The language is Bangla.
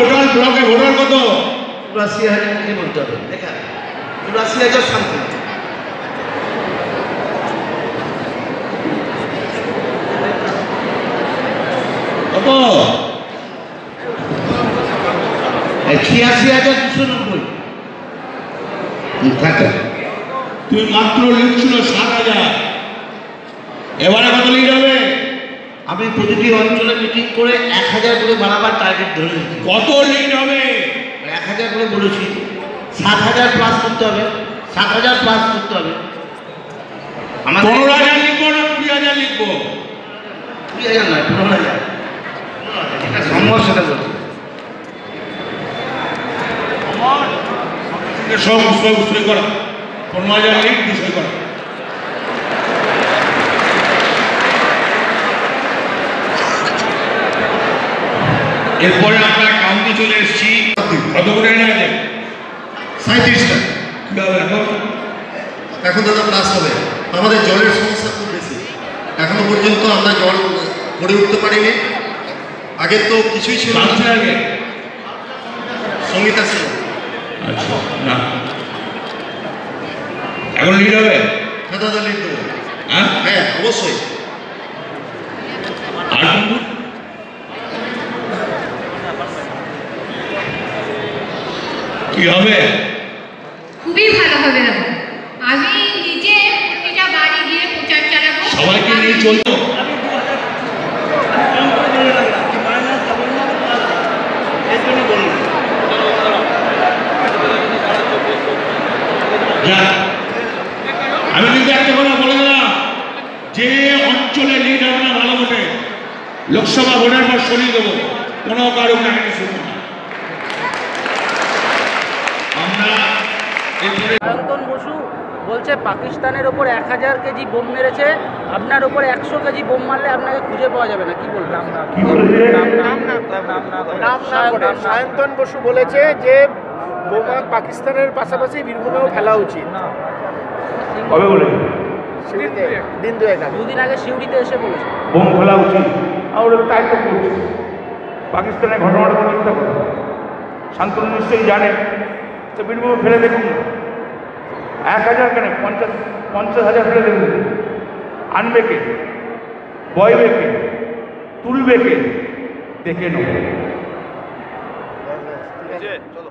টোটাল ব্লকে ভোটার কত? 84,000 বলতে হবে, দেখা 84,000 সামথিং। কত? 86,290। তুমি মাত্র লিড ছিল 7,000, এবারে কত লিড হবে? আমি প্রতিটি অঞ্চলে মিটিং করে 1,000 করে বাড়াবার টার্গেট ধরে নিচ্ছি। কত লিড হবে? 1,000 করে বলেছি, 7,000 প্লাস করতে হবে, 7,000 প্লাস করতে হবে। 15,000 লিখবো না 20,000 লিখবো? 20,000 নয়, 15,000। এটা সম্ভব সেটা বলছি। সব সই করা, 15,000 লিড সই করা। এরপরে আমরা কাউন্টি চলে এসেছি। কত করে এনে আছে? 37টা। কি হবে এখন? এখন দাদা প্লাস হবে। আমাদের জলের সমস্যা খুব বেশি, এখনো পর্যন্ত আমরা জল করে উঠতে পারিনি। আগে তো কিছুই ছিল না। আগে সঙ্গীতা ছিল। আচ্ছা, না এখন লিড হবে? হ্যাঁ দাদা, লিড দেবো। হ্যাঁ হ্যাঁ অবশ্যই। আর কি হবে? খুবই ভালো হবে দাদা। আমি নিজে প্রতিটা বাড়ি গিয়ে প্রচার চালাবো, সবাইকে নিয়ে চলতো। আমি কিন্তু একটা কথা বলে দিলাম, যে অঞ্চলে লিড হবে না ভালো ভোটে, লোকসভা ভোটের পর সরিয়ে দেবো, কোনো কারো কাহিনী শুনবো না। আমরা সায়ন্তন বসু বলছে পাকিস্তানের ওপর 1,000 কেজি বোম মেরেছে, আপনার ওপর 100 কেজি বোম মারলে আপনাকে খুঁজে পাওয়া যাবে না, কি বলবেন? সায়ন্তন বসু বলেছে যে বোমা পাকিস্তানের পাশাপাশি বীরভূমেও ফেলা উচিত। কবে বলে? দিন দুয়েক আগে। দুদিন আগে সিউড়িতে এসে বলেছে বোম ফেলা উচিত। আমরা তাই তো করছি। পাকিস্তানের ঘটনাটা তো মিথ্যা কথা। শান্তনু নিশ্চয়ই জানে, তো বীরভূমে ফেলে দেখুন। 1,000 কেন, 50,000 ফেলে দেখুন। আনবে কে, বয়বে কে, তুলবে কে, দেখে নেব। ঠিক আছে, চলো।